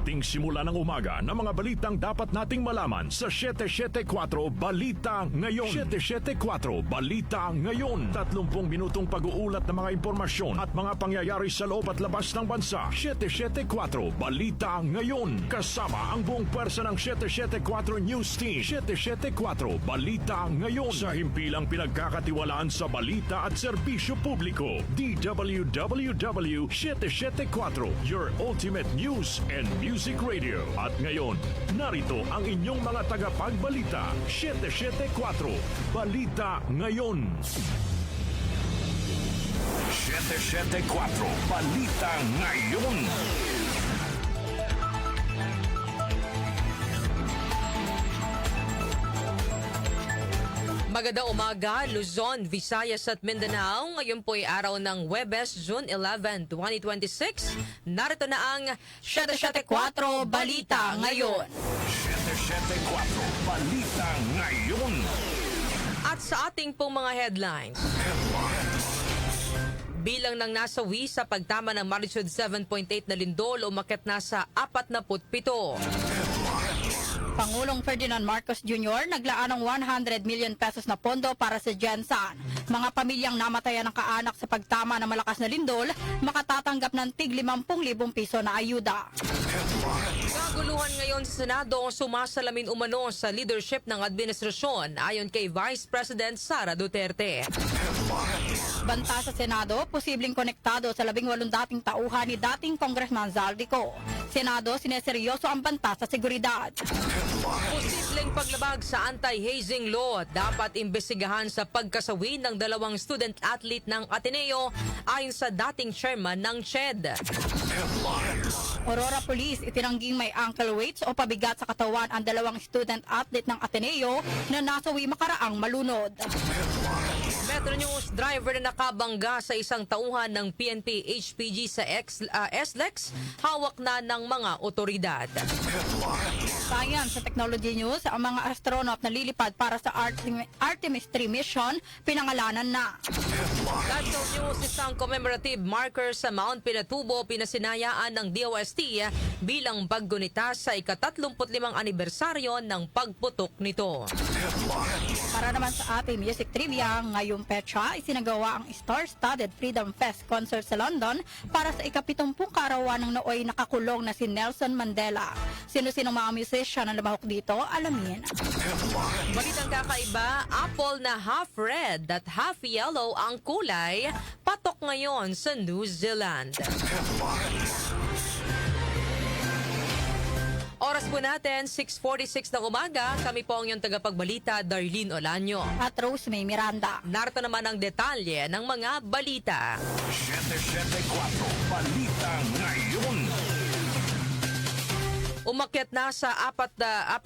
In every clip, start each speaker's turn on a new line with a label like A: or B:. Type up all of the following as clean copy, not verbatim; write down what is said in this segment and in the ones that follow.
A: ating simula ng umaga ng mga balitang dapat nating malaman sa 774 Balita Ngayon. 774 Balita Ngayon. 30 minutong pag-uulat ng mga impormasyon at mga pangyayari sa loob at labas ng bansa. 774 Balita Ngayon. Kasama ang buong pwersa ng 774 News Team. 774 Balita Ngayon. Sa himpilang pinagkakatiwalaan sa balita at serbisyo publiko. DWWW 774, your ultimate news and music radio. At ngayon, narito ang inyong mga tagapagbalita. 774 Balita Ngayon. 774 Balita Ngayon.
B: Magandang umaga, Luzon, Visayas at Mindanao. Ngayon po ay araw ng Huwebes, June 11, 2026. Narito na ang 774 Balita Ngayon.
A: 774 Balita Ngayon.
B: At sa ating pong mga headlines. Bilang ng nasawi sa pagtama ng magnitude 7.8 na lindol, umakyat na sa 47.
C: Pangulong Ferdinand Marcos Jr. naglaan ng 100 million pesos na pondo para sa Gensan. Mga pamilyang namatayan ng kaanak sa pagtama ng malakas na lindol, makatatanggap ng tig 50,000 piso na ayuda.
B: Kaguluhan ngayon sa Senado sumasalamin umano sa leadership ng administrasyon ayon kay Vice President Sara Duterte.
C: Banta sa Senado, posibleng konektado sa 18 dating tauhan ni dating Congressman Zaldico. Senado, sineseryoso ang banta sa seguridad.
B: Posibleng paglabag sa anti-hazing law dapat imbestigahan sa pagkasawi ng 2 student-athlete ng Ateneo ayon sa dating chairman ng CHED.
C: Aurora Police itinangging may ankle weights o pabigat sa katawan ang 2 student-athlete ng Ateneo na nasawi makaraang malunod.
B: Metro News driver na nakabangga sa isang tauhan ng PNP HPG sa SLEX, hawak na ng mga otoridad.
C: Science sa Technology News, ang mga astronaut na lilipad para sa Artemis 3 mission, pinangalanan na.
B: National News, isang commemorative marker sa Mount Pinatubo, pinasinayaan ng DOST bilang paggunita sa ika-35 anibersaryo ng pagputok nito.
C: Para naman sa ating music trivia, ngayong petsa, isinagawa ang Star-Studded Freedom Fest concert sa London para sa ika-70 kaarawan ng nooy nakakulong na si Nelson Mandela. Sino-sino mga musician ang lumahok dito? Alamin.
B: Balitang kakaiba, apple na half red at half yellow ang kulay, patok ngayon sa New Zealand. Oras po natin, 6:46 ng umaga. Kami po ang iyong tagapagbalita, Darlene Olanyo.
C: At Rose May Miranda.
B: Narito naman ang detalye ng mga balita.
A: 774 Balita Ngayon.
B: Umakyat na sa 47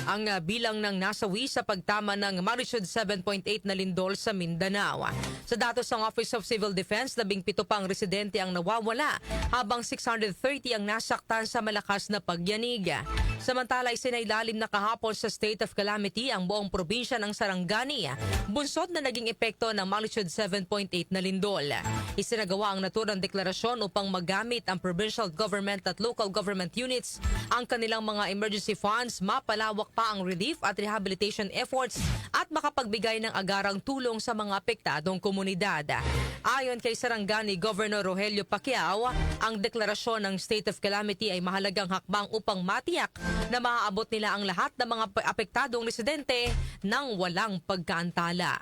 B: ang bilang ng nasawi sa pagtama ng magnitude 7.8 na lindol sa Mindanao. Sa datos ng Office of Civil Defense, 17 pang residente ang nawawala habang 630 ang nasaktan sa malakas na pagyanig. Samantala, isinailalim na kahapon sa state of calamity ang buong probinsya ng Sarangani, bunsod na naging epekto ng magnitude 7.8 na lindol. Isinagawa ang naturang deklarasyon upang magamit ang provincial government at local government units ang kanilang mga emergency funds, mapalawak pa ang relief at rehabilitation efforts at makapagbigay ng agarang tulong sa mga apektadong komunidad. Ayon kay Sarangani Governor Rogelio Pacquiao, ang deklarasyon ng state of calamity ay mahalagang hakbang upang matiyak na maaabot nila ang lahat ng mga apektadong residente nang walang pagkaantala.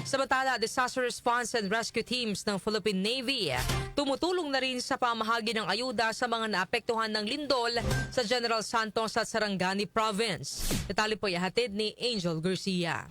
B: Samantala, disaster response and rescue teams ng Philippine Navy tumutulong na rin sa pamahagi ng ayuda sa mga naapektuhan ng lindol sa General Santos at Sarangani Province. Detalye po ihatid ni Angel Garcia.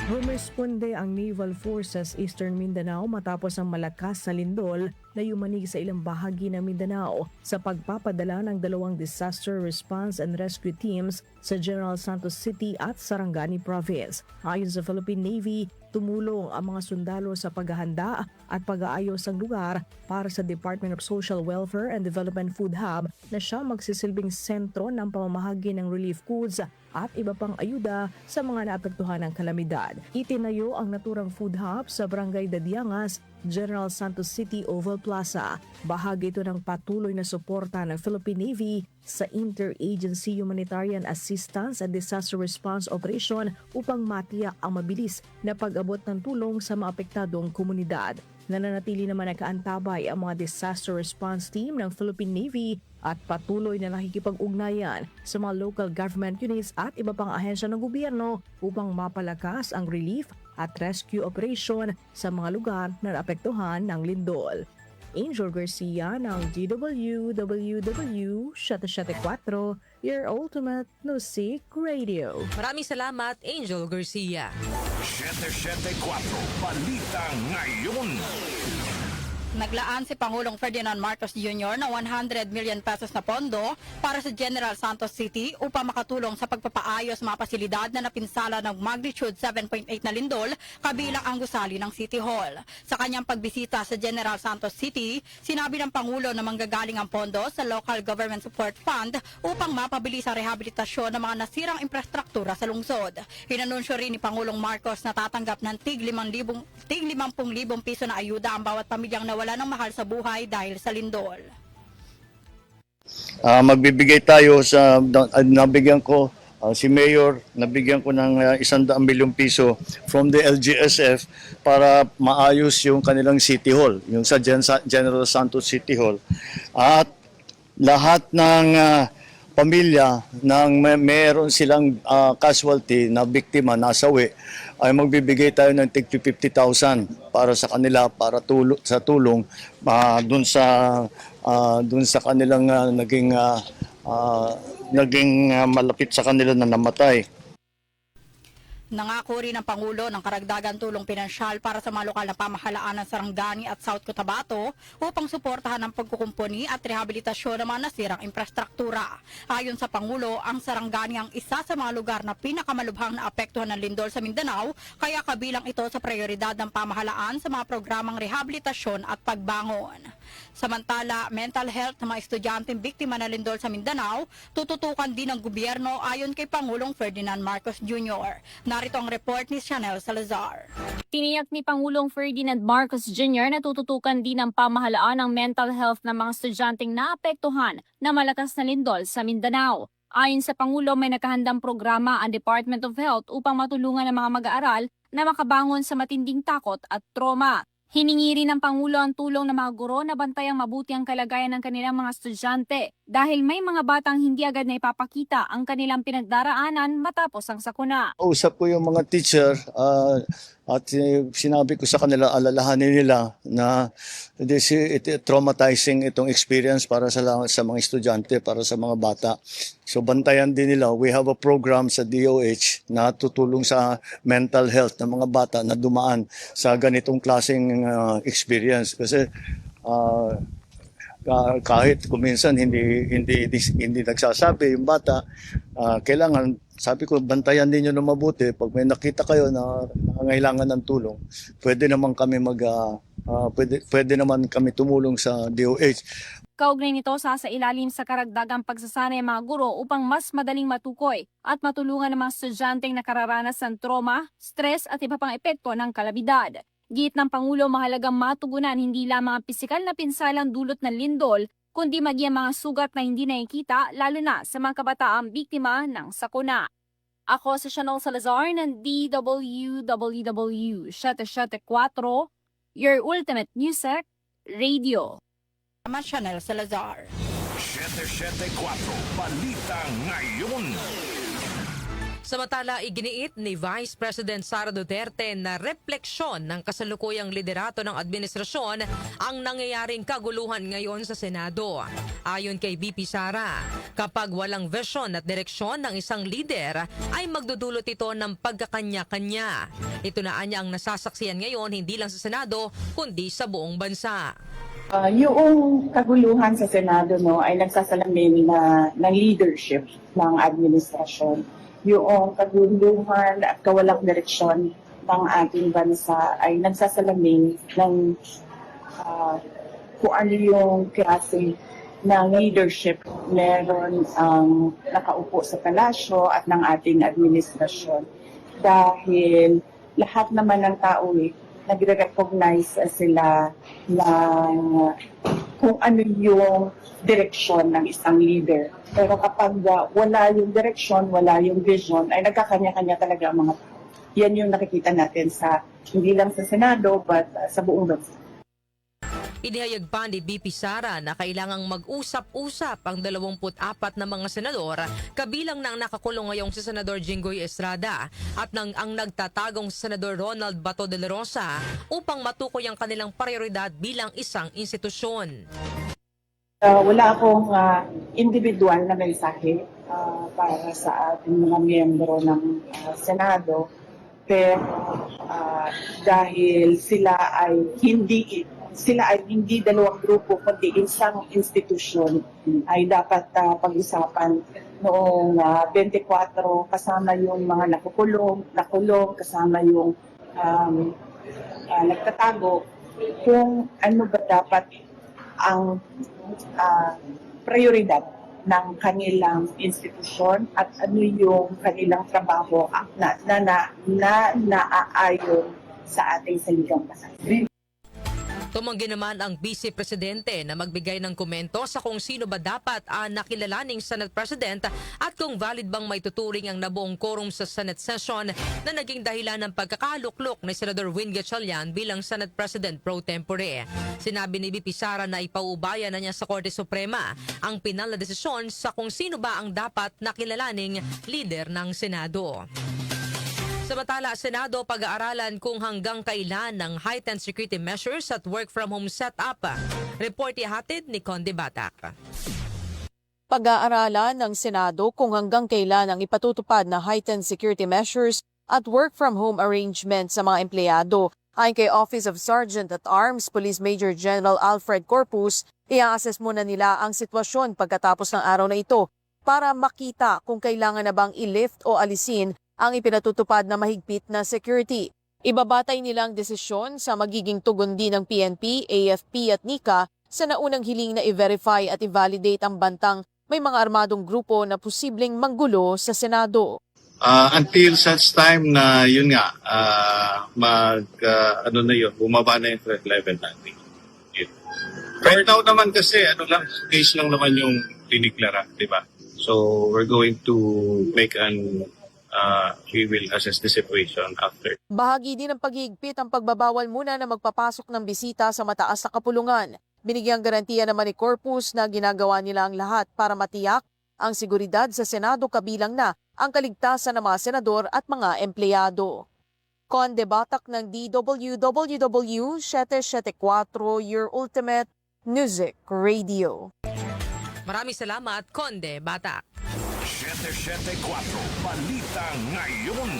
D: Rumisponde ang Naval Forces Eastern Mindanao matapos ang malakas na lindol na yumanig sa ilang bahagi ng Mindanao sa pagpapadala ng 2 disaster response and rescue teams sa General Santos City at Sarangani Province. Ayon sa Philippine Navy, tumulong ang mga sundalo sa paghahanda at pag-aayos ng lugar para sa Department of Social Welfare and Development Food Hub na siya magsisilbing sentro ng pamamahagi ng relief goods at iba pang ayuda sa mga naapektuhan ng kalamidad. Itinayo ang naturang food hub sa Barangay Dadiangas General Santos City Oval Plaza. Bahagi ito ng patuloy na suporta ng Philippine Navy sa Interagency Humanitarian Assistance and Disaster Response Operation upang matiyak ang mabilis na pag-abot ng tulong sa mga apektadong komunidad. Nananatili naman nakaantabay ang mga disaster response team ng Philippine Navy at patuloy na nakikipag-ugnayan sa mga local government units at iba pang ahensya ng gobyerno upang mapalakas ang relief at rescue operation sa mga lugar na naapektuhan ng lindol. Angel Garcia ng DWWW 774, your ultimate music radio.
B: Maraming salamat, Angel Garcia.
A: 774 Balita Ngayon.
C: Naglaan si Pangulong Ferdinand Marcos Jr. ng 100 million pesos na pondo para sa General Santos City upang makatulong sa pagpapaayos mga pasilidad na napinsala ng magnitude 7.8 na lindol kabilang ang gusali ng City Hall. Sa kanyang pagbisita sa General Santos City, sinabi ng Pangulo na manggagaling ang pondo sa Local Government Support Fund upang mapabilis ang rehabilitasyon ng mga nasirang infrastruktura sa lungsod. Inanunsyo rin ni Pangulong Marcos na tatanggap ng tig 50,000 piso na ayuda ang bawat pamilyang nawala ng mahal sa buhay dahil sa lindol.
E: Magbibigay tayo sa nabigyan ko si Mayor, nabigyan ko ng 100 milyong piso from the LGSF para maayos yung kanilang City Hall, yung sa General Santos City Hall. At lahat ng pamilya nang meron silang casualty na biktima, nasawi, ay magbibigay tayo ng tig 50,000 para sa kanila, para sa tulong dun sa kanilang naging malapit sa kanila na namatay.
C: Nangako rin ang Pangulo ng karagdagan tulong pinansyal para sa mga lokal na pamahalaan ng Sarangani at South Cotabato upang suportahan ang pagkukumpuni at rehabilitasyon ng mga nasirang infrastruktura. Ayon sa Pangulo, ang Sarangani ang isa sa mga lugar na pinakamalubhang na apektuhan ng lindol sa Mindanao, kaya kabilang ito sa prioridad ng pamahalaan sa mga programang rehabilitasyon at pagbangon. Samantala, mental health ng mga estudyanteng biktima ng lindol sa Mindanao, tututukan din ng gobyerno ayon kay Pangulong Ferdinand Marcos Jr. Narito ang report ni Chanel Salazar.
F: Tiniyak ni Pangulong Ferdinand Marcos Jr. na tututukan din ng pamahalaan ang mental health ng mga estudyanteng naapektuhan na malakas na lindol sa Mindanao. Ayon sa Pangulo, may nakahandang programa ang Department of Health upang matulungan ang mga mag-aaral na makabangon sa matinding takot at trauma. Hiningi rin ng Pangulo ang tulong ng mga guro na bantayang mabuti ang kalagayan ng kanilang mga estudyante dahil may mga batang hindi agad na ipapakita ang kanilang pinagdaraanan matapos ang sakuna.
E: Usap ko yung mga teacher at sinabi ko sa kanila, alalahanin nila na traumatizing itong experience para sa mga estudyante, para sa mga bata. So bantayan din nila. We have a program sa DOH na tutulong sa mental health ng mga bata na dumaan sa ganitong klaseng experience. Kasi kahit kuminsan hindi nagsasabi yung bata, kailangan, sabi ko, bantayan ninyo na mabuti. Pag may nakita kayo na nangangailangan ng tulong, pwede naman kami tumulong sa DOH.
F: Kaugnay nito sa ilalim sa karagdagang pagsasanay ng mga guro upang mas madaling matukoy at matulungan ng mga estudyanteng nakararanas ng trauma, stress at iba pang epekto ng kalamidad. Giit ng Pangulo, mahalagang matugunan hindi lamang ang pisikal na pinsalang dulot ng lindol, kundi maging mga sugat na hindi nakikita, lalo na sa mga kabataang biktima ng sakuna. Ako si Chanel Salazar ng DWWW 774, your ultimate music radio.
C: Chanel Salazar.
A: 774 Balita Ngayon.
B: Samantala, iginiit ni Vice President Sara Duterte na refleksyon ng kasalukuyang liderato ng administrasyon ang nangyayaring kaguluhan ngayon sa Senado. Ayon kay VP Sara, kapag walang vision at direksyon ng isang lider, ay magdudulot ito ng pagkakanya-kanya. Ito na anya ang nasasaksiyan ngayon hindi lang sa Senado, kundi sa buong bansa.
G: Yung kaguluhan sa Senado ay nagsasalamin ng leadership ng administrasyon. Yung kaguluhan at kawalang direksyon ng ating bansa ay nagsasalamin ng kung ano yung klase ng leadership meron ang nakaupo sa palasyo at ng ating administrasyon. Dahil lahat naman ng tao nagre-recognize sila ng kung ano yung direksyon ng isang leader. Pero kapag wala yung direksyon, wala yung vision, ay nagkakanya-kanya talaga ang mga tao. Yan yung nakikita natin sa hindi lang sa Senado but sa buong bansa.
B: Inihayag pa ni BP Sara na kailangang mag-usap-usap ang 24 na mga senador, kabilang ng nakakulong ngayong si Senador Jinggoy Estrada at ang nagtatagong si Senador Ronald Bato de la Rosa upang matukoy ang kanilang prioridad bilang isang institusyon.
G: Wala akong individual na mensahe para sa ating mga miyembro ng Senado, pero dahil sila ay hindi dalawang grupo kundi isang institusyon, ay dapat pag-usapan noong 24 kasama yung mga nakulong, kasama yung nagtatago, kung ano ba dapat ang prioridad ng kanilang institusyon at ano yung kanilang trabaho na naaayon sa ating saligang batas.
B: Tumanggi naman ang Vice Presidente na magbigay ng komento sa kung sino ba dapat nakilalaning Senate President at kung valid bang may tuturing ang nabuong quorum sa Senate session na naging dahilan ng pagkakaluklok ni Senador Win Gatchalian bilang Senate President pro tempore. Sinabi ni BP Sara na ipauubaya na niya sa Korte Suprema ang pinal na desisyon sa kung sino ba ang dapat nakilalaning leader ng Senado. Samantala, Senado pag-aaralan kung hanggang kailan ng heightened security measures at work-from-home setup. Report ihatid ni Conde Batak.
H: Pag-aaralan ng Senado kung hanggang kailan ang ipatutupad na heightened security measures at work-from-home arrangements sa mga empleyado. Ayon kay Office of Sergeant at Arms Police Major General Alfred Corpus, i-assess muna nila ang sitwasyon pagkatapos ng araw na ito para makita kung kailangan na bang i-lift o alisin ang ipinatutupad na mahigpit na security. Ibabatay nilang desisyon sa magiging tugon din ng PNP, AFP at NICA sa naunang hiling na i-verify at i-validate ang bantang may mga armadong grupo na posibleng manggulo sa Senado.
I: Until such time na yun nga, bumaba na yung threat level natin. Right now naman kasi, case lang naman yung tiniklara, di ba? So we're going to make we will assess the situation after.
H: Bahagi din ng paghigpit ang pagbabawal muna na magpapasok ng bisita sa mataas na kapulungan. Binigyang garantiya naman ni Corpus na ginagawa nila ang lahat para matiyak ang seguridad sa Senado kabilang na ang kaligtasan ng mga senador at mga empleyado. Conde Batak ng DWWW 774, your ultimate music radio.
B: Maraming salamat, Conde Batak.
A: 774 Balita Ngayon.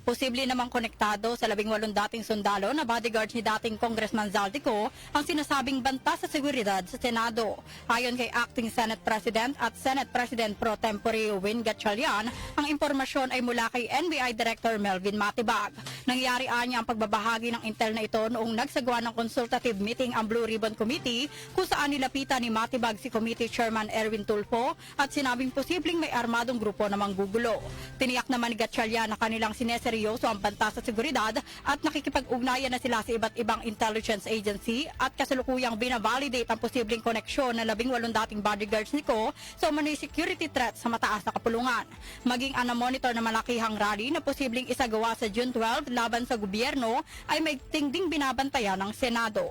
C: Posible namang konektado sa 18 dating sundalo na bodyguard ni dating Congressman Zaldico ang sinasabing banta sa seguridad sa Senado. Ayon kay Acting Senate President at Senate President pro tempore Win Gatchalian, ang impormasyon ay mula kay NBI Director Melvin Matibag. Nangyari anya ang pagbabahagi ng intel na ito noong nagsagawa ng consultative meeting ang Blue Ribbon Committee kung saan nilapitan ni Matibag si Committee Chairman Erwin Tulfo at sinabing posibleng may armadong grupo na manggugulo. Tiniyak naman ni Gatchalian na kanilang sineseryoso ang banta sa seguridad at nakikipag-ugnayan na sila sa iba't ibang intelligence agency at kasalukuyang binavalidate ang posibleng koneksyon ng 18 dating bodyguards ni Ko sa umano'y security threat sa mataas na kapulungan. Maging ang monitor na malakihang rally na posibleng isagawa sa June 12 laban sa gobyerno ay may tingding binabantayan ng Senado.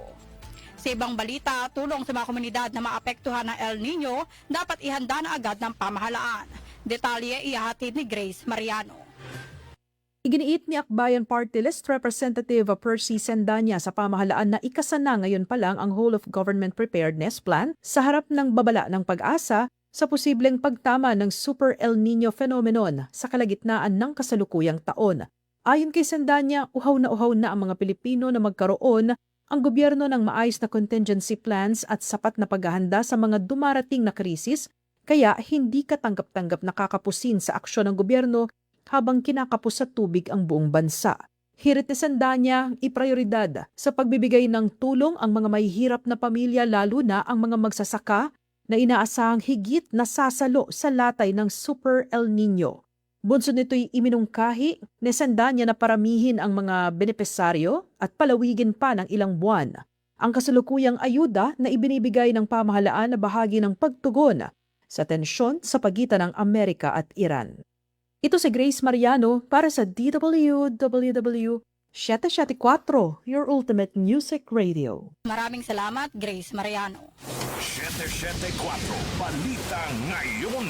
C: Sa ibang balita, tulong sa mga komunidad na maapektuhan ng El Nino dapat ihanda na agad ng pamahalaan. Detalye ihahatid ni Grace Mariano.
D: Iginiit ni Akbayan Party List Representative Percy Sendanya sa pamahalaan na ikasana ngayon pa lang ang Whole of Government Preparedness Plan sa harap ng babala ng pag-asa sa posibleng pagtama ng Super El Nino phenomenon sa kalagitnaan ng kasalukuyang taon. Ayon kay Sendanya, uhaw na ang mga Pilipino na magkaroon ang gobyerno ng maayos na contingency plans at sapat na paghahanda sa mga dumarating na krisis, kaya hindi katanggap-tanggap nakakapusin sa aksyon ng gobyerno habang kinakapos sa tubig ang buong bansa. Hirit ni Sendanya, iprioridad sa pagbibigay ng tulong ang mga mahihirap na pamilya lalo na ang mga magsasaka na inaasahang higit na sasalo sa latay ng Super El Nino.
J: Bunsod nito'y iminungkahi ni Sandanya na paramihin ang mga benepisaryo at palawigin pa ng ilang buwan ang kasalukuyang ayuda na ibinibigay ng pamahalaan na bahagi ng pagtugon sa tensyon sa pagitan ng Amerika at Iran. Ito si Grace Mariano para sa DWWW 774, your ultimate music radio.
C: Maraming salamat, Grace Mariano.
A: 774 Balita Ngayon.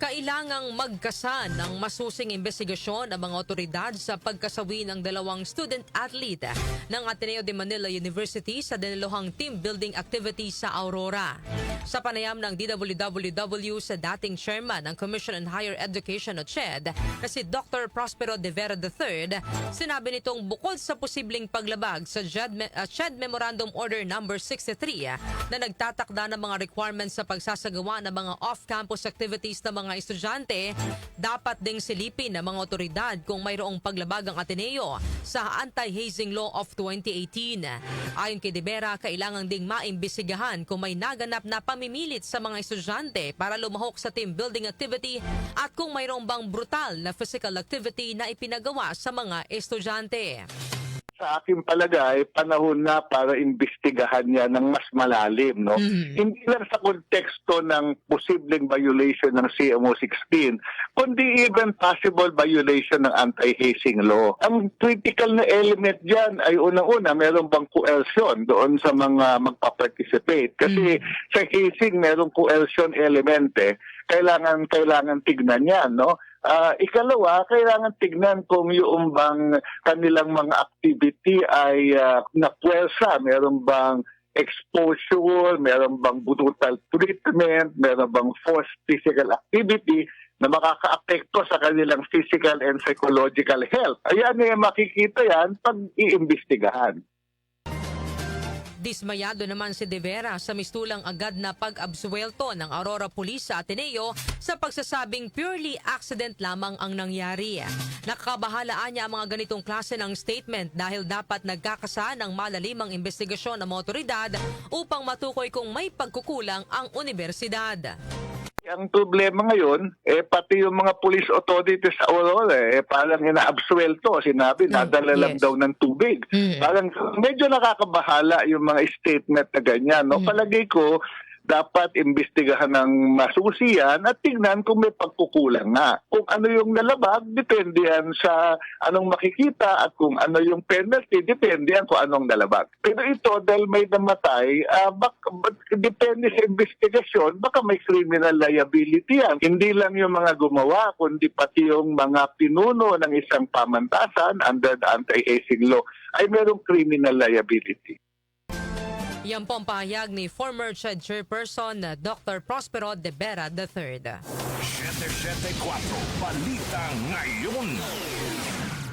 B: Kailangang magkasan ng masusing investigasyon ang mga otoridad sa pagkasawi ng dalawang student-athlete ng Ateneo de Manila University sa diniluhang team building activity sa Aurora. Sa panayam ng DWWW sa dating chairman ng Commission on Higher Education o CHED na si Dr. Prospero de Vera III, sinabi nitong bukod sa posibleng paglabag sa CHED Memorandum Order No. 63 na nagtatakda ng mga requirements sa pagsasagawa ng mga off-campus activities ng mga estudyante, dapat ding silipin ng mga otoridad kung mayroong paglabag ang Ateneo sa Anti-Hazing Law of 2018. Ayon kay De Vera, kailangan ding maimbestigahan kung may naganap na pamimilit sa mga estudyante para lumahok sa team building activity at kung mayroong bang brutal na physical activity na ipinagawa sa mga estudyante.
K: Sa aking palagay, panahon na para imbestigahan niya ng mas malalim, no? Hindi lang sa konteksto ng posibleng violation ng CMO 16, kundi even possible violation ng anti-hazing law. Ang critical na element diyan ay unang-una, meron bang coercion doon sa mga magpa-participate? Kasi sa hazing, merong coercion element Kailangan tignan yan, no? Ikalawa, kailangan tignan kung yung bang kanilang mga activity ay napuwersa. Meron bang exposure, meron bang brutal treatment, meron bang forced physical activity na makaka-apekto sa kanilang physical and psychological health. Ayan, makikita yan pag iimbestigahan.
B: Dismayado naman si De Vera sa mistulang agad na pag-absuelto ng Aurora Police sa Ateneo sa pagsasabing purely accident lamang ang nangyari. Nakakabahalaan niya ang mga ganitong klase ng statement dahil dapat nagkakasa ng malalimang investigasyon ng mga otoridad upang matukoy kung may pagkukulang ang universidad.
K: Ang problema ngayon, pati yung mga police authorities sa Aurora, parang inaabsuelto. Sinabi, nadala lang daw ng tubig. Parang medyo nakakabahala yung mga statement na ganyan. No? Palagay ko, dapat imbestigahan ng masusiyan at tingnan kung may pagkukulang nga. Kung ano yung nalabag, depende yan sa anong makikita at kung ano yung penalty, depende yan kung anong nalabag. Pero ito, dahil may namatay, depende sa investigasyon, baka may criminal liability yan. Hindi lang yung mga gumawa, kundi pati yung mga pinuno ng isang pamantasan under the anti-hazing law ay merong criminal liability.
B: Yan po ang pahayag ni former CHED Chairperson Dr. Prospero de Vera III.
A: 774 Balita Ngayon.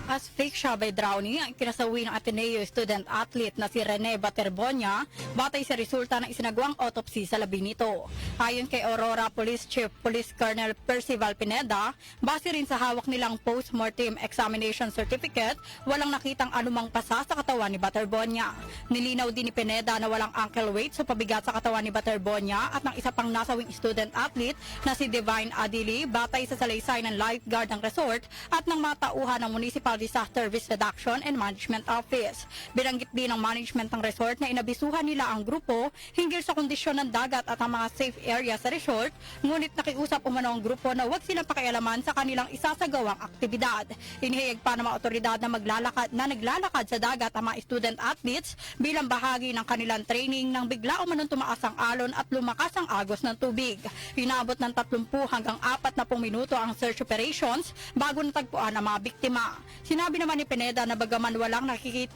C: As fake siya by drowning, ang kinasawi ng Ateneo student-athlete na si Rene Baterbonia batay sa resulta ng isinagawang autopsy sa labi nito. Ayon kay Aurora Police Chief Police Colonel Percival Pineda, base rin sa hawak nilang post-mortem examination certificate, walang nakitang anumang pasa sa katawan ni Baterbonia. Nilinaw din ni Pineda na walang ankle weight sa pabigat sa katawan ni Baterbonia at ng isa pang nasawing student-athlete na si Divine Adili batay sa salaysay ng lifeguard ng resort at ng matauhan ng Municipal Disaster Risk Reduction and Management Office. Binanggit din ng management ng resort na inabisuhan nila ang grupo hinggil sa kondisyon ng dagat at ang mga safe area sa resort, ngunit nakiusap umano ang grupo na huwag silang pakialaman sa kanilang isasagawang aktibidad. Inihayag pa ng mga otoridad na naglalakad sa dagat ang mga student athletes bilang bahagi ng kanilang training nang bigla umanong tumaas ang alon at lumakas ang agos ng tubig. Inabot ng 30 hanggang 40 minuto ang search operations bago natagpuan ang mga biktima. Sinabi naman ni Pineda na bagaman walang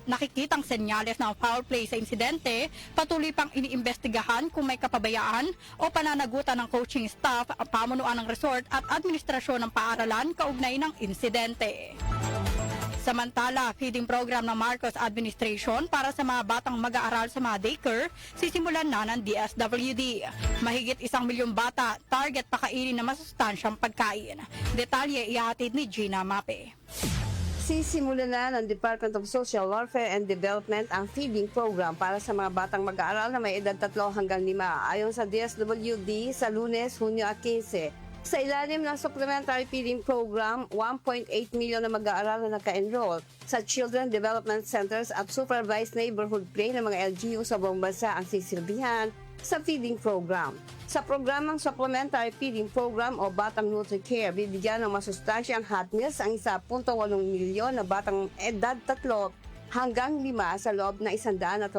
C: nakikitang senyales ng foul play sa insidente, patuloy pang iniimbestigahan kung may kapabayaan o pananagutan ng coaching staff, pamunuan ng resort at administrasyon ng paaralan kaugnay ng insidente. Samantala, feeding program ng Marcos Administration para sa mga batang mag-aaral sa mga daycare, sisimulan na ng DSWD. Mahigit 1 milyong bata, target pakainin na masustansyang pagkain. Detalye ihatid ni Gina Mape.
L: Sisimulan na ng Department of Social Welfare and Development ang feeding program para sa mga batang mag-aaral na may edad 3 hanggang 5. Ayon sa DSWD, sa Lunes, Hunyo at 15, Sa ilalim ng Supplementary Feeding Program, 1.8 million na mag-aaral na naka-enroll sa Children Development Centers at Supervised Neighborhood Play ng mga LGU sa buong bansa ang sisilbihan sa feeding program. Sa programang Supplementary Feeding Program o Batang NutriCare, bibigyan ng masustansyang hot meals ang 1.8 milyon na batang edad 3 hanggang 5 sa loob na 130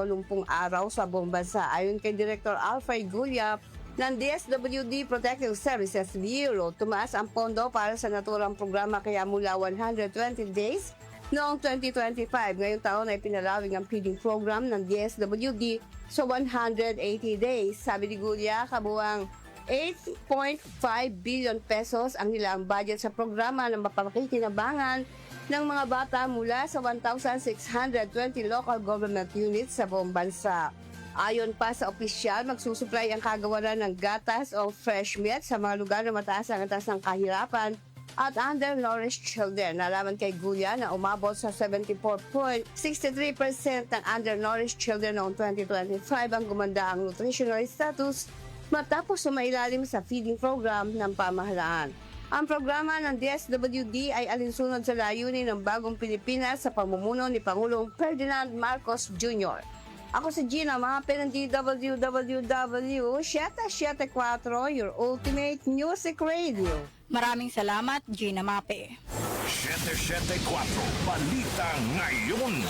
L: araw sa buong bansa. Ayon kay Director Alfred Gulia ng DSWD Protective Services Bureau, tumaas ang pondo para sa naturang programa kaya mula 120 days noong 2025. Ngayong taon ay pinalawig ang feeding program ng DSWD sa 180 days. Sabi ni Gulia, kabuang 8.5 billion pesos ang nilaang budget sa programa na mapapakikinabangan ng mga bata mula sa 1,620 local government units sa buong bansa. Ayon pa sa opisyal, magsusupply ang kagawaran ng gatas o fresh meat sa mga lugar na mataas ang antas ng kahirapan at undernourished children. Nalaman kay Gulia na umabot sa 74.63% ng undernourished children noong 2025 ang gumanda ang nutritional status matapos sumailalim sa feeding program ng pamahalaan. Ang programa ng DSWD ay alinsunod sa layunin ng Bagong Pilipinas sa pamumuno ni Pangulong Ferdinand Marcos Jr. Ako si Gina Mape ng DWWW 774, your ultimate music radio.
C: Maraming salamat, Gina Mape.
A: 774 Balita Ngayon.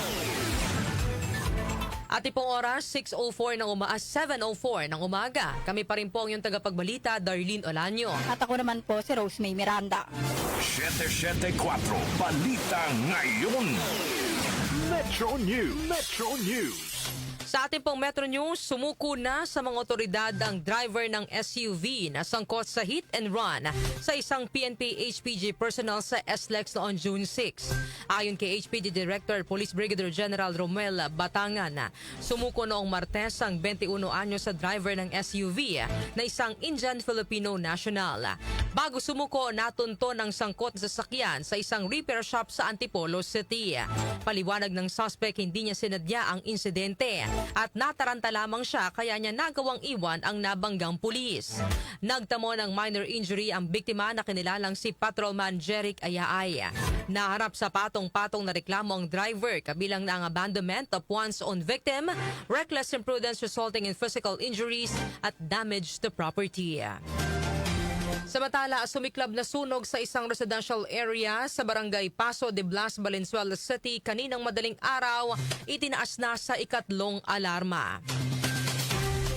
B: At pong oras, 7:04 ng umaga. Kami pa rin po ang iyong tagapagbalita, Darlene Olanyo.
C: At ako naman po si Rosemary Miranda.
A: 774 Balita Ngayon. Metro News. Metro News.
B: Sa ating pong Metro News, sumuko na sa mga otoridad ang driver ng SUV na sangkot sa hit and run sa isang PNP-HPG personnel sa SLEX noong June 6. Ayon kay HPG Director Police Brigadier General Romel Batangan, sumuko noong Martes ang 21 anyos sa driver ng SUV na isang Indian-Filipino national. Bago sumuko, natunto ng sangkot sa sasakyan sa isang repair shop sa Antipolo City. Paliwanag ng suspect, hindi niya sinadya ang insidente at nataranta lamang siya kaya niya nagawang iwan ang nabanggang pulis. Nagtamo ng minor injury ang biktima na kinilalang si Patrolman Jeric Ayaay. Naharap sa patong-patong na reklamo ang driver kabilang na ang abandonment of one's own victim, reckless imprudence resulting in physical injuries at damage to property. Samantala, sumiklab na sunog sa isang residential area sa barangay Paso de Blas, Valenzuela City kaninang madaling araw, itinaas na sa ikatlong alarma.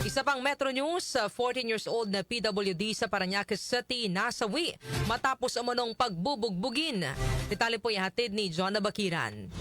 B: Isa pang Metro News, 14 years old na PWD sa Parañaque City nasawi matapos umunong pagbubugbugin. Detalye po ihatid ni John Bakiran.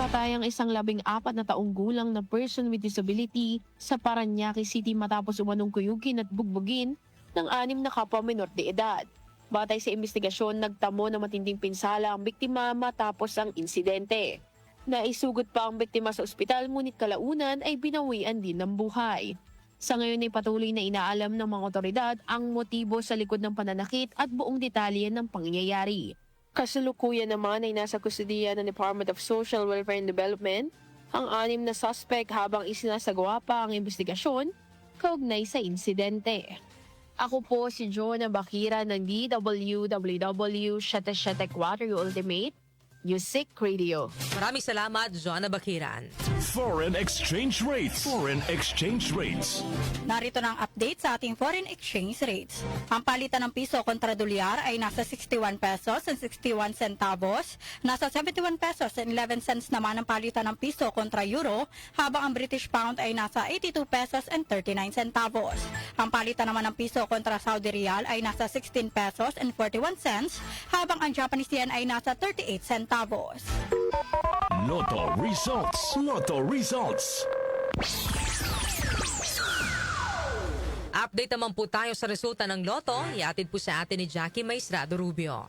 M: Patay ang isang 14 na taong gulang na person with disability sa Parañaque City matapos umunong kuyugin at bugbugin ng 6 na kapwa menor de edad. Batay sa investigasyon, nagtamo ng matinding pinsala ang biktima matapos ang insidente. Naisugod pa ang biktima sa ospital ngunit kalaunan ay binawian din ng buhay. Sa ngayon ay patuloy na inaalam ng mga otoridad ang motibo sa likod ng pananakit at buong detalye ng pangyayari. Kasalukuyan naman ay nasa kustudiya ng Department of Social Welfare and Development ang 6 na suspect habang isinasagawa pa ang investigasyon kaugnay sa insidente. Ako po si Jonah Bakira ng DWWW 774 Ultimate Music Radio.
B: Maraming salamat, John Bakiran.
A: Foreign exchange rates. Foreign exchange rates.
C: Narito na ang update sa ating foreign exchange rates. Ang palitan ng piso kontra dolyar ay nasa 61 pesos and 61 centavos. Nasa 71 pesos and 11 cents naman ang palitan ng piso kontra euro, habang ang British pound ay nasa 82 pesos and 39 centavos. Ang palitan naman ng piso kontra Saudi Riyal ay nasa 16 pesos and 41 cents, habang ang Japanese yen ay nasa 38 centavos.
A: Lotto results. Lotto results.
B: Update naman po tayo sa resulta ng Lotto. Iatid po sa atin ni Jackie Maestrado Rubio.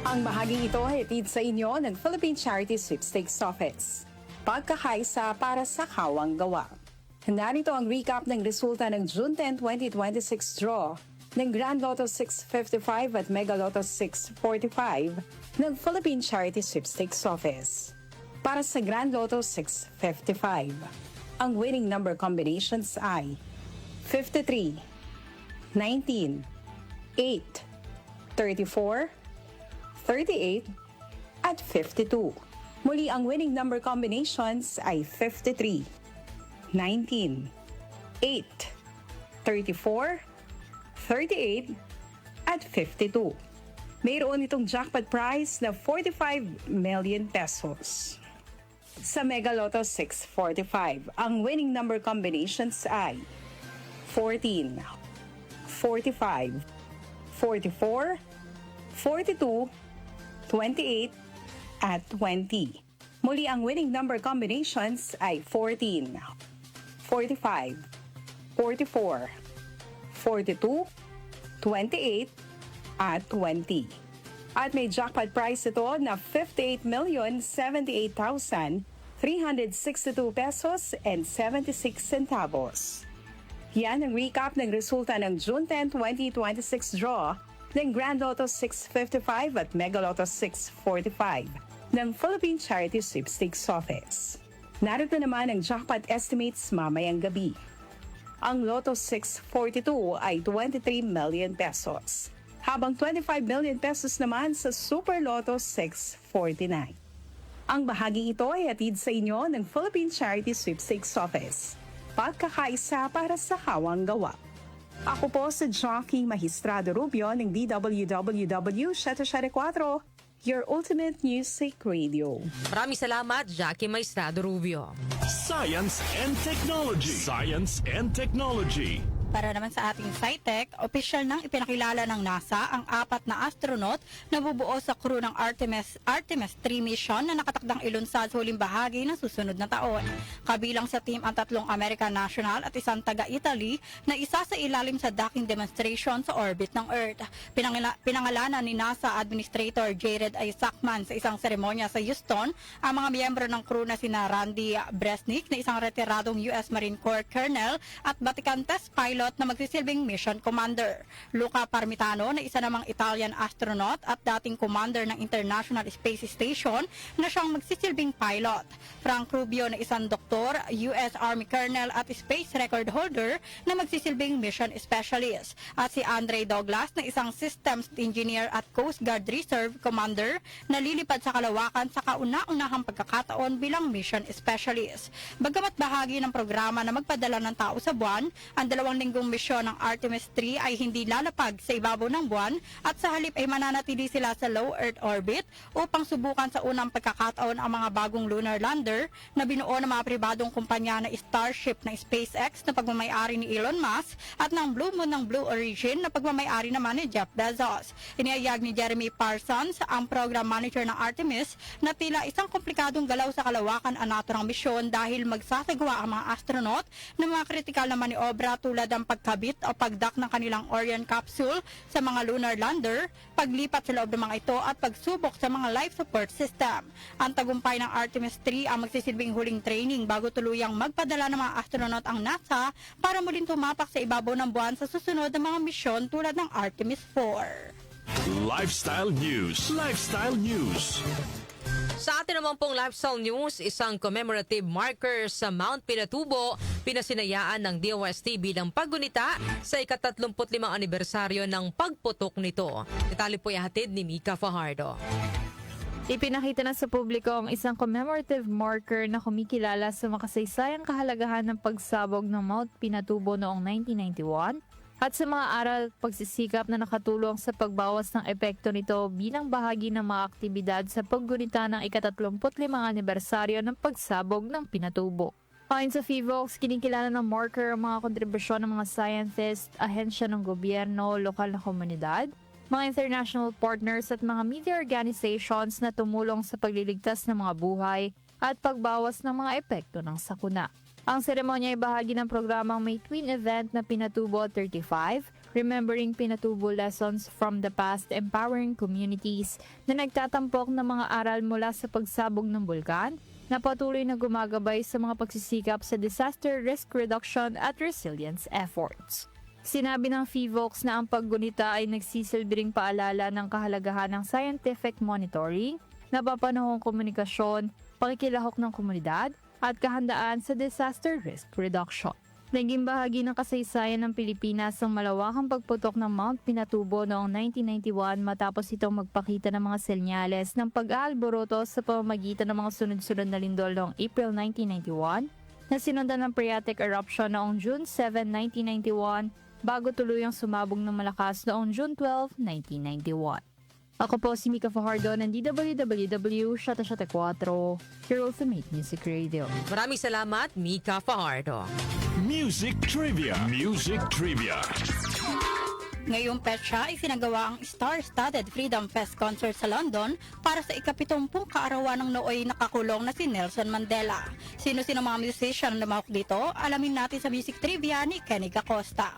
N: Ang bahaging ito ay hatid sa inyo ng Philippine Charity Sweepstakes Office. Pagkakaisa para sa kawang gawa. Narito ang recap ng resulta ng June 10, 2026 draw ng Grand Lotto 655 at Mega Lotto 645 ng Philippine Charity Sweepstakes Office. Para sa Grand Lotto 655, ang winning number combinations ay 53, 19, 34, 38, at 52. Muli ang winning number combinations ay 53, 19, 8, 34, 38, at 52. Mayroon itong jackpot prize na 45 million pesos. Sa Mega Lotto 645, ang winning number combinations ay 14, 45, 44, 42, 28, at 20. Muli ang winning number combinations ay 14, 45, 44, 42, 28, at 20. At may jackpot prize ito na 58,078,362 pesos and 76 centavos. Yan ang recap ng resulta ng June 10, 2026 draw ng Grand Lotto 655 at Mega Lotto 645 ng Philippine Charity Sweepstakes Office. Narito naman ang jackpot estimates mamayang gabi. Ang Lotto 642 ay 23 million pesos, habang 25 million pesos naman sa Super Lotto 649. Ang bahaging ito ay hatid sa inyo ng Philippine Charity Sweepstakes Office. Pagkakaisa para sa kawang gawa. Ako po si Jockey Magistrado Rubio ng DWWW 774, your ultimate music radio.
B: Maraming salamat, Jackie Maestrado Rubio.
A: Science and Technology. Science and Technology.
C: Para naman sa ating SciTech, opisyal nang ipinakilala ng NASA ang 4 na astronaut na bubuo sa crew ng Artemis 3 mission na nakatakdang ilunsad sa huling bahagi ng susunod na taon. Kabilang sa team ang 3 American national at isang taga-Italy na isa sa ilalim sa docking demonstration sa orbit ng Earth. Pinangalanan ni NASA Administrator Jared Isaacman sa isang seremonya sa Houston ang mga miyembro ng crew na sina Randy Bresnik na isang retiradong US Marine Corps Colonel at Vatican test pilot na magsisilbing mission commander. Luca Parmitano na isa namang Italian astronaut at dating commander ng International Space Station na siyang magsisilbing pilot. Frank Rubio na isang doktor, US Army Colonel at space record holder na magsisilbing mission specialist. At si Andre Douglas na isang systems engineer at Coast Guard Reserve commander na lilipad sa kalawakan sa kauna-unahang pagkakataon bilang mission specialist. Bagamat bahagi ng programa na magpadala ng tao sa buwan, ang 2 linggong misyon ng Artemis 3 ay hindi lalapag sa ibabaw ng buwan at sa halip ay mananatili sila sa low Earth orbit upang subukan sa unang pagkakataon ang mga bagong lunar lander na binuo ng mga pribadong kumpanya na Starship ng SpaceX na pagmamayari ni Elon Musk at ng Blue Moon ng Blue Origin na pagmamayari naman ni Jeff Bezos. Inihayag ni Jeremy Parsons, ang program manager ng Artemis, na tila isang komplikadong galaw sa kalawakan ang naturang misyon dahil magsasagawa ang mga astronaut ng mga kritikal na maniobra tulad ng pagkabit o pagdak ng kanilang Orion capsule sa mga lunar lander, paglipat sa loob ng mga ito at pagsubok sa mga life support system. Ang tagumpay ng Artemis 3 ang magsisilbing huling training bago tuluyang magpadala ng mga astronaut ang NASA para muling tumapak sa ibabaw ng buwan sa susunod na mga misyon tulad ng Artemis 4.
A: Lifestyle News. Lifestyle News.
B: Sa atin naman pong lifestyle news, isang commemorative marker sa Mount Pinatubo, pinasinayaan ng DOST bilang paggunita sa ika-35 anibersaryo ng pagputok nito. Detalye po ihatid ni Mika Fajardo.
O: Ipinakita na sa publiko ang isang commemorative marker na kumikilala sa makasaysayang kahalagahan ng pagsabog ng Mount Pinatubo noong 1991 at sa mga aral pagsisikap na nakatulong sa pagbawas ng epekto nito bilang bahagi ng mga aktibidad sa paggunita ng ika-35 anibersaryo ng pagsabog ng Pinatubo. Ayon sa FIVOX, kinikilala ng marker ang mga kontribusyon ng mga scientists, ahensya ng gobyerno, lokal na komunidad, mga international partners at mga media organizations na tumulong sa pagliligtas ng mga buhay at pagbawas ng mga epekto ng sakuna. Ang seremonya ay bahagi ng programang may twin event na Pinatubo 35, Remembering Pinatubo Lessons from the Past Empowering Communities, na nagtatampok ng mga aral mula sa pagsabog ng bulkan na patuloy na gumagabay sa mga pagsisikap sa disaster risk reduction at resilience efforts. Sinabi ng FIVOX na ang paggunita ay nagsisilbing paalala ng kahalagahan ng scientific monitoring, napapanahong komunikasyon, pakikilahok ng komunidad, at kahandaan sa disaster risk reduction. Naging bahagi ng kasaysayan ng Pilipinas ang malawakang pagputok ng Mount Pinatubo noong 1991 matapos itong magpakita ng mga senyales ng pag-aalboroto sa pamamagitan ng mga sunod-sunod na lindol noong April 1991 na sinundan ng phreatic eruption noong June 7, 1991 bago tuluyang sumabog ng malakas noong June 12, 1991. Ako po si Mika Fajardo ng DWWW 774, your ultimate music radio.
B: Maraming salamat, Mika Fajardo.
A: Music Trivia. Music Trivia.
C: Ngayong petsa, isinagawa ang star-studded Freedom Fest concert sa London para sa ika-70 kaarawan ng nooy nakakulong na si Nelson Mandela. Sino-sino mga musician na lumahok dito? Alamin natin sa Music Trivia ni Kenny Acosta.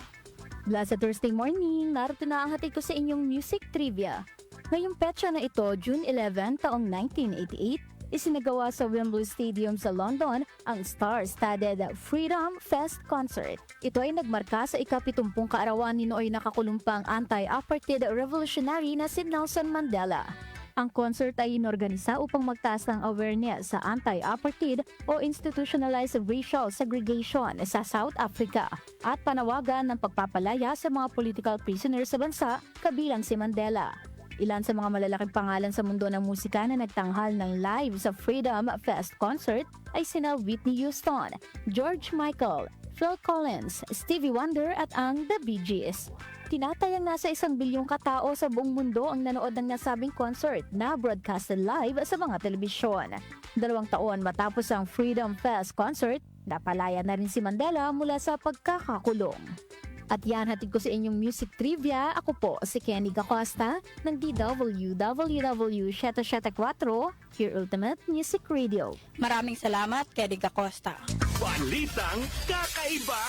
P: Blessed Thursday morning, narito na ang hatid ko sa inyong Music Trivia. Ngayong petsa na ito, June 11, taong 1988, isinagawa sa Wembley Stadium sa London ang star-studded Freedom Fest Concert. Ito ay nagmarka sa ika-70 kaarawan ni nooy nakakulumpang anti-apartheid revolutionary na si Nelson Mandela. Ang concert ay inorganisa upang magtaas ng awareness sa anti-apartheid o institutionalized racial segregation sa South Africa at panawagan ng pagpapalaya sa mga political prisoners sa bansa, kabilang si Mandela. Ilan sa mga malalaking pangalan sa mundo ng musika na nagtanghal ng live sa Freedom Fest Concert ay sina Whitney Houston, George Michael, Phil Collins, Stevie Wonder at ang The Bee Gees. Tinatayang nasa 1 bilyong katao sa buong mundo ang nanood ng nasabing concert na broadcasted live sa mga telebisyon. 2 taon matapos ang Freedom Fest Concert, napalaya na rin si Mandela mula sa pagkakakulong. At yan, hatid ko sa inyong Music Trivia. Ako po si Kenny Acosta ng DWWW 774, your ultimate music radio.
C: Maraming salamat, Kenny Acosta.
A: Balitang kakaiba.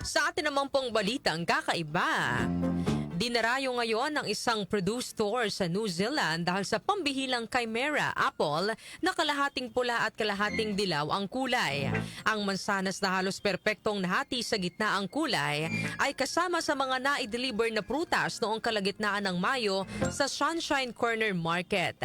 B: Sa atin naman pong balitang kakaiba, dinarayo ngayon ng isang produce store sa New Zealand dahil sa pambihilang chimera apple na kalahating pula at kalahating dilaw ang kulay. Ang mansanas na halos perpektong nahati sa gitna ang kulay ay kasama sa mga na-deliver na prutas noong kalagitnaan ng Mayo sa Sunshine Corner Market.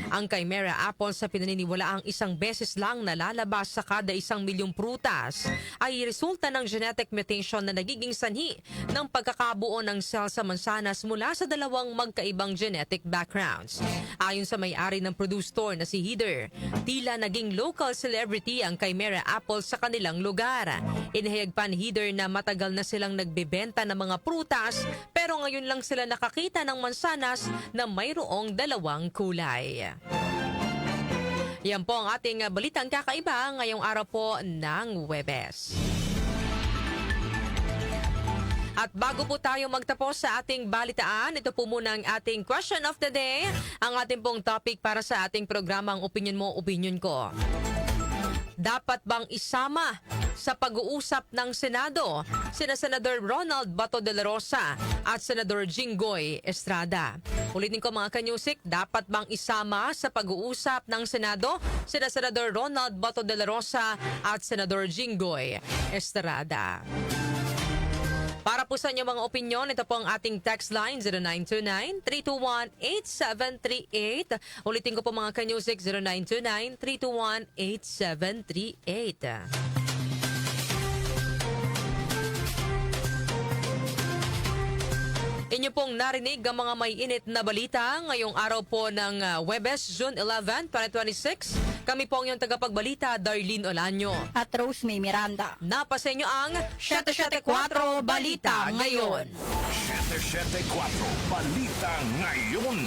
B: Ang chimera apple sa pinaniniwala ang 1 beses lang nalalabas sa kada 1 milyong prutas ay resulta ng genetic mutation na nagiging sanhi ng pagkakabuo ng cell sa mansanas mula sa 2 magkaibang genetic backgrounds. Ayon sa may-ari ng produce store na si Heather, tila naging local celebrity ang chimera apple sa kanilang lugar. Inihayag pa ni Heather na matagal na silang nagbebenta ng mga prutas pero ngayon lang sila nakakita ng mansanas na mayroong 2 kulay. Yan po ang ating balitang kakaiba ngayong araw po ng Huwebes. At bago po tayo magtapos sa ating balitaan, ito po muna ang ating question of the day. Ang ating pong topic para sa ating programang Opinion Mo, Opinion Ko. Dapat bang isama sa pag-uusap ng Senado sina Senador Ronald Bato de la Rosa at Senador Jinggoy Estrada? Ulitin ko mga kanyusik, dapat bang isama sa pag-uusap ng Senado sina Senador Ronald Bato de la Rosa at Senador Jinggoy Estrada? Para po sa inyong mga opinyon, ito po ang ating text line 0929-321-8738. Ulitin ko po mga kanyusik 0929-321-8738. Inyo pong narinig ang mga may init na balita ngayong araw po ng Huwebes, June 11, 2026. Kami po ang iyong tagapagbalita, Darlene Olanyo.
C: At Rose May Miranda.
B: Napasa inyo ang 774 Balita Ngayon.
A: 774 Balita Ngayon.